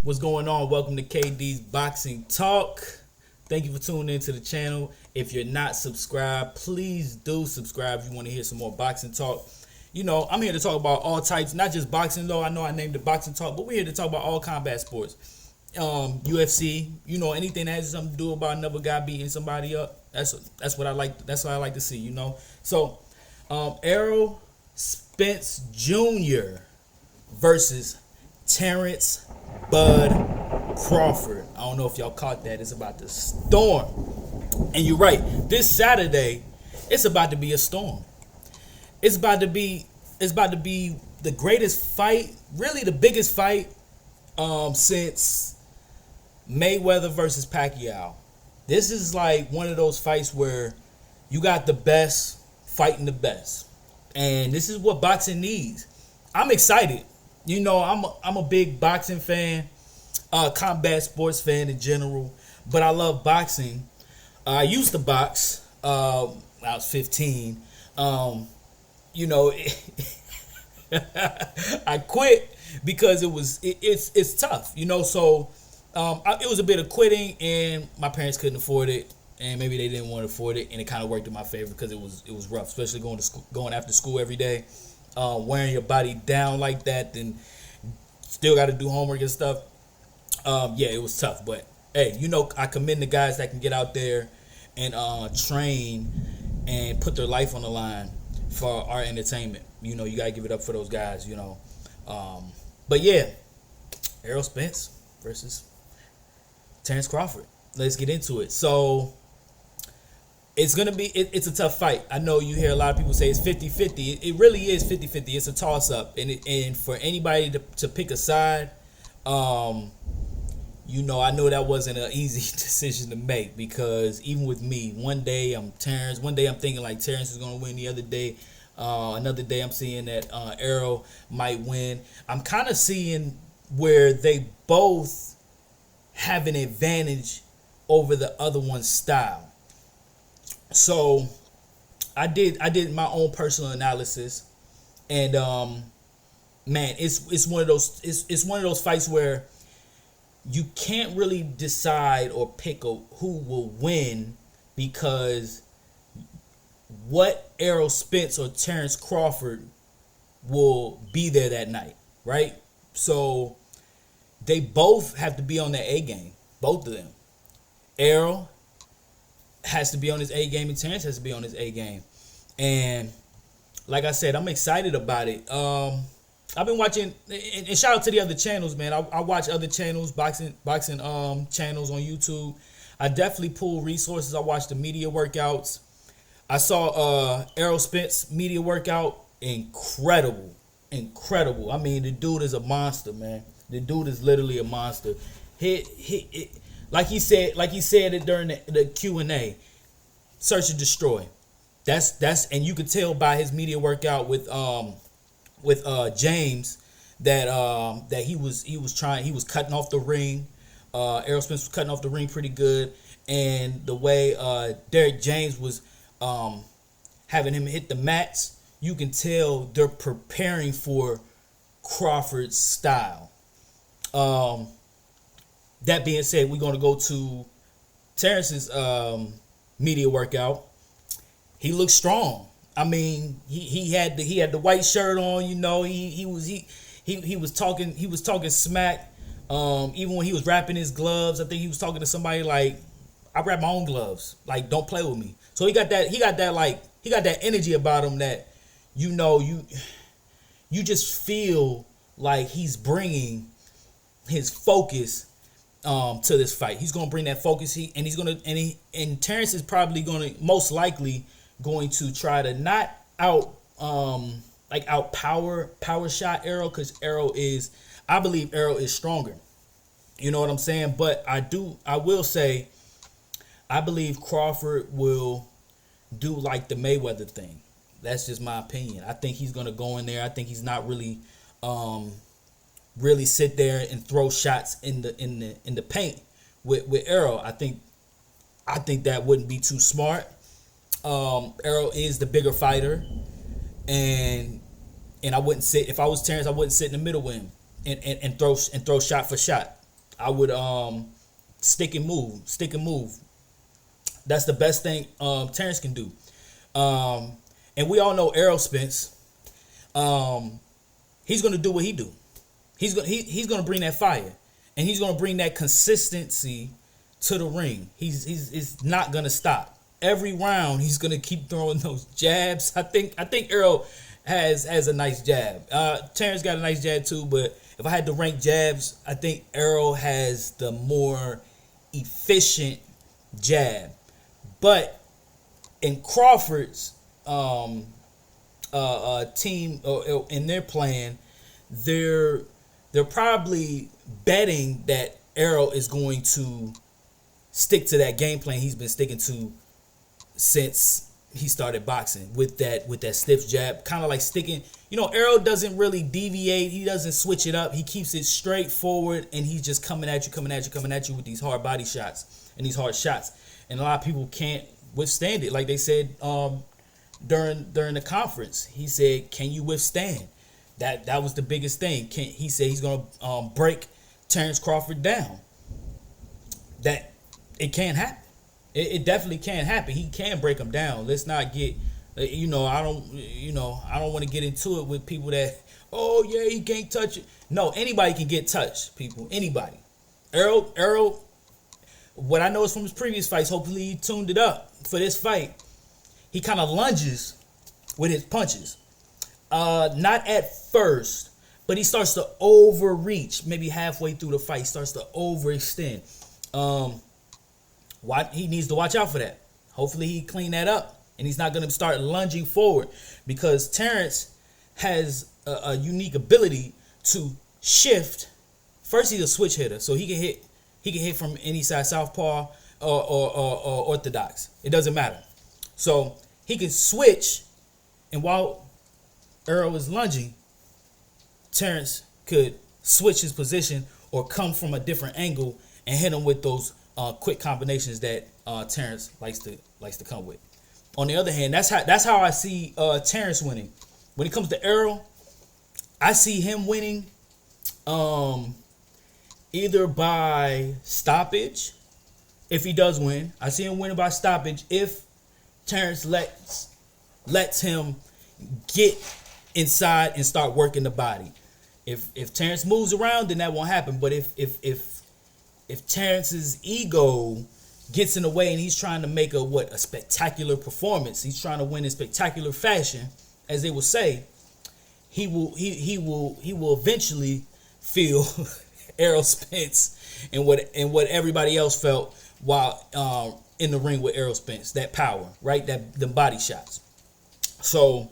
What's going on? Welcome to KD's Boxing Talk. Thank you for tuning into the channel. If you're not subscribed, please do subscribe if you want to hear some more boxing talk. You know, I'm here to talk about all types, not just boxing though. I know I named it Boxing Talk, but we're here to talk about all combat sports. UFC, you know, anything that has something to do about another guy beating somebody up. That's what I like. That's what I like to see, you know. So, Errol Spence Jr. versus Terrence Bud Crawford. I don't know if y'all caught that. It's about to storm. And you're right. This Saturday, it's about to be a storm. It's about to be the greatest fight, really the biggest fight since Mayweather versus Pacquiao. This is like one of those fights where you got the best fighting the best. And this is what boxing needs. I'm excited. You know, I'm a big boxing fan, combat sports fan in general, but I love boxing. I used to box when I was 15. You know, I quit because it's tough, you know. So it was a bit of quitting, and my parents couldn't afford it, and maybe they didn't want to afford it, and it kind of worked in my favor because it was rough, especially going to school, going after school every day. Wearing your body down like that, then still got to do homework and stuff. Yeah, it was tough. But hey, you know, I commend the guys that can get out there and train and put their life on the line for our entertainment. You know, you gotta give it up for those guys. You know, but yeah, Errol Spence versus Terrence Crawford. Let's get into it. So it's going to be, it's a tough fight. I know you hear a lot of people say it's 50-50. It really is 50-50. It's a toss-up. And for anybody to pick a side, you know, I know that wasn't an easy decision to make, because even with me, one day I'm Terrence. One day I'm thinking like Terrence is going to win. The other day, another day I'm seeing that Errol might win. I'm kind of seeing where they both have an advantage over the other one's style. So I did my own personal analysis, and man, it's one of those fights where you can't really decide or pick who will win, because what Errol Spence or Terrence Crawford will be there that night, right? So they both have to be on their A game, both of them. Errol has to be on his A game, and Terrence has to be on his A game. And like I said, I'm excited about it. I've been watching, and shout out to the other channels, man. I watch other channels, boxing channels on YouTube. I definitely pull resources. I watch the media workouts. I saw Errol Spence media workout. Incredible. I mean, the dude is a monster, man. The dude is literally a monster. Like he said it during the Q&A, search and destroy. That's and you could tell by his media workout with James that he was cutting off the ring. Errol Spence was cutting off the ring pretty good, and the way Derek James was having him hit the mats, you can tell they're preparing for Crawford's style. That being said, we're going to go to Terrence's media workout. He looks strong. I mean, he had the white shirt on. You know, he was talking smack. Even when he was wrapping his gloves, I think he was talking to somebody like, "I wrap my own gloves. Like, don't play with me." So he got that energy about him that, you know, you just feel like he's bringing his focus to this fight. He's gonna bring that focus. And Terrence is probably most likely going to try to not out power shot Errol, because I believe Errol is stronger. You know what I'm saying? But I will say, I believe Crawford will do like the Mayweather thing. That's just my opinion. I think he's gonna go in there. I think he's not really sit there and throw shots in the paint with Errol. I think that wouldn't be too smart. Errol is the bigger fighter, and I wouldn't sit, if I was Terrence, I wouldn't sit in the middle with him and throw shot for shot. I would stick and move, That's the best thing Terrence can do. And we all know Errol Spence. He's gonna do what he do. He's gonna bring that fire, and he's gonna bring that consistency to the ring. He's not gonna stop. Every round he's gonna keep throwing those jabs. I think Errol has a nice jab. Terrence got a nice jab too, but if I had to rank jabs, I think Errol has the more efficient jab. But in Crawford's team, in their plan, they're probably betting that Errol is going to stick to that game plan he's been sticking to since he started boxing, with that stiff jab, kind of like sticking. Errol doesn't really deviate. He doesn't switch it up. He keeps it straight forward, and he's just coming at you with these hard body shots and these hard shots. And a lot of people can't withstand it. Like they said during the conference, he said, "Can you withstand?" That was the biggest thing. He said he's gonna break Terrence Crawford down. That it can't happen. It definitely can happen. He can break him down. Let's not get, I don't want to get into it with people that, oh yeah, he can't touch it. No, anybody can get touched, people. Anybody. Errol, what I know is from his previous fights, hopefully he tuned it up for this fight. He kind of lunges with his punches. Not at first, but he starts to overreach. Maybe halfway through the fight, he starts to overextend. He needs to watch out for that. Hopefully he clean that up, and he's not going to start lunging forward, because Terrence has a unique ability to shift. First, he's a switch hitter, so he can hit from any side, southpaw or orthodox. It doesn't matter. So he can switch, and while Errol is lunging, Terrence could switch his position or come from a different angle and hit him with those quick combinations that Terrence likes to come with. On the other hand, that's how I see Terrence winning. When it comes to Errol, I see him winning either by stoppage. If he does win, I see him winning by stoppage if Terrence lets him get inside and start working the body. If Terrence moves around, then that won't happen. But if Terrence's ego gets in the way and he's trying to make a spectacular performance, he's trying to win in spectacular fashion, as they will say, he will eventually feel Errol Spence and what everybody else felt while in the ring with Errol Spence. That power, right? The body shots. So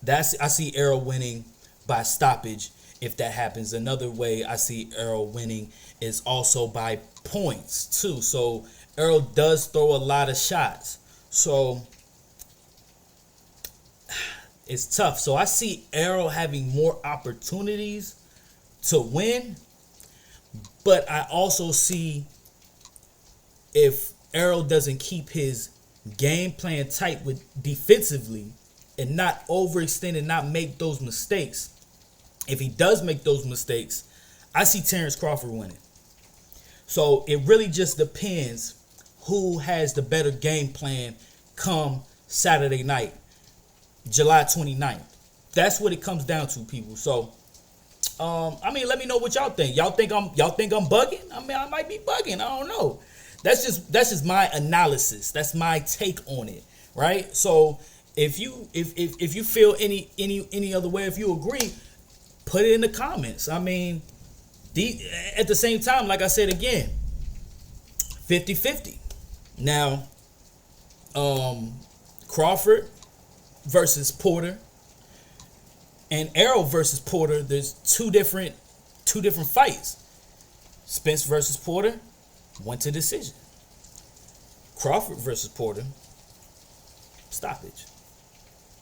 I see Errol winning by stoppage if that happens. Another way I see Errol winning is also by points too. So Errol does throw a lot of shots. So it's tough. So I see Errol having more opportunities to win. But I also see, if Errol doesn't keep his game plan tight with defensively and not overextend and not make those mistakes, if he does make those mistakes, I see Terrence Crawford winning. So it really just depends who has the better game plan come Saturday night, July 29th. That's what it comes down to, people. So let me know what y'all think. Y'all think I'm bugging? I might be bugging. I don't know. That's just my analysis. That's my take on it, right? So if you feel any other way, if you agree, put it in the comments. At the same time, like I said again, 50-50. Now, Crawford versus Porter and Errol versus Porter, there's two different fights. Spence versus Porter went to decision. Crawford versus Porter, stoppage.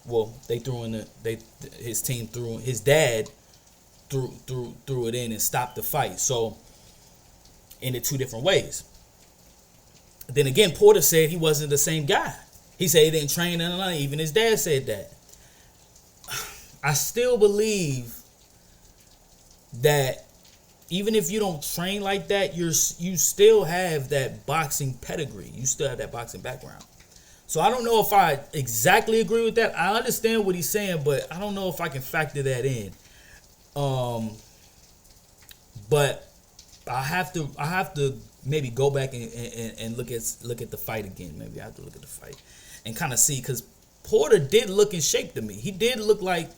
Well, his dad threw it in and stopped the fight. So, in the two different ways. Then again, Porter said he wasn't the same guy. He said he didn't train and even his dad said that. I still believe that even if you don't train like that, you still have that boxing pedigree. You still have that boxing background. So I don't know if I exactly agree with that. I understand what he's saying, but I don't know if I can factor that in. But I have to maybe go back and look at the fight again. Maybe I have to look at the fight and kind of see, because Porter did look in shape to me. He did look like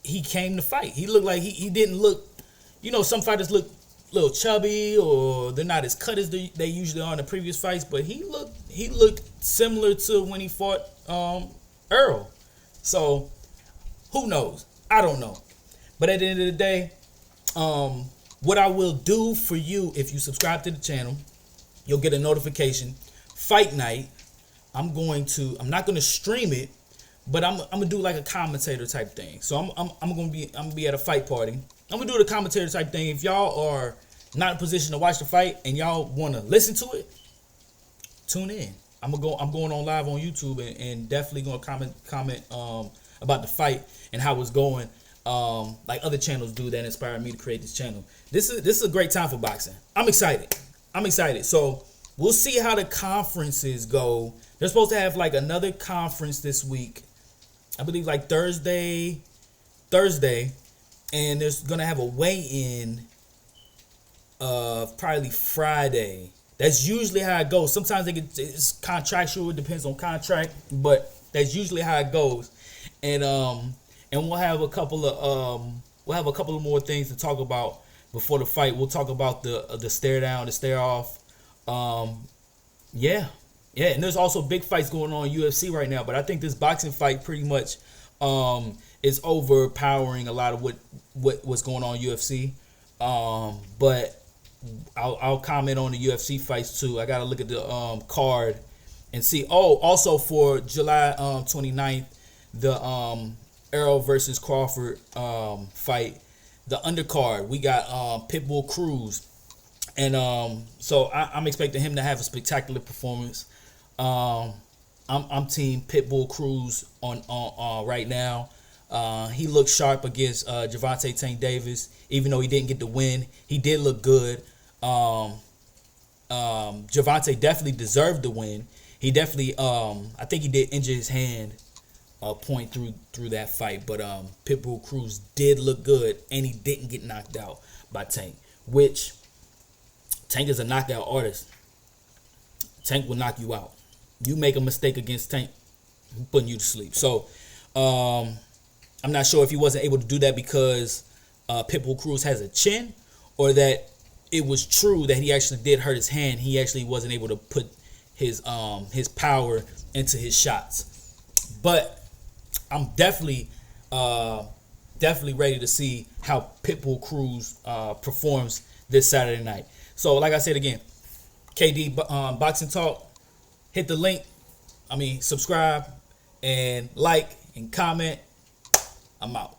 he came to fight. He looked like he didn't look, some fighters look a little chubby, or they're not as cut as they usually are in the previous fights, but he looked similar to when he fought Errol. So who knows? I don't know. But at the end of the day, what I will do for you, if you subscribe to the channel, you'll get a notification. Fight night, I'm not gonna stream it, but I'm gonna do like a commentator type thing. So I'm gonna be at a fight party. I'm gonna do the commentator type thing. If y'all are not in a position to watch the fight and y'all want to listen to it, tune in. I'm going on live on YouTube and definitely gonna comment about the fight and how it's going. Like other channels do that inspired me to create this channel. This is a great time for boxing. I'm excited. So we'll see how the conferences go. They're supposed to have like another conference this week, I believe, like Thursday, and there's gonna have a weigh-in probably Friday. That's usually how it goes. Sometimes it's contractual. It depends on contract, but that's usually how it goes. And we'll have a couple of more things to talk about before the fight. We'll talk about the stare down, the stare off. Yeah. And there's also big fights going on in UFC right now, but I think this boxing fight pretty much is overpowering a lot of what's going on in UFC. But I'll comment on the UFC fights too. I gotta look at the card and see. Oh, also for July 29th, the Errol versus Crawford fight, the undercard, we got Pitbull Cruz, and so I'm expecting him to have a spectacular performance. I'm team Pitbull Cruz on right now. He looked sharp against Gervonta Tank Davis, even though he didn't get the win. He did look good. Gervonta definitely deserved the win. He definitely, I think he did injure his hand point through that fight, but Pitbull Cruz did look good, and he didn't get knocked out by Tank, which Tank is a knockout artist. Tank will knock you out. You make a mistake against Tank, I'm putting you to sleep. So I'm not sure if he wasn't able to do that because Pitbull Cruz has a chin, or that it was true that he actually did hurt his hand. He actually wasn't able to put his power into his shots. But I'm definitely ready to see how Pitbull Cruz performs this Saturday night. So like I said again, KD Boxing Talk, hit the link. Subscribe and like and comment. I'm out.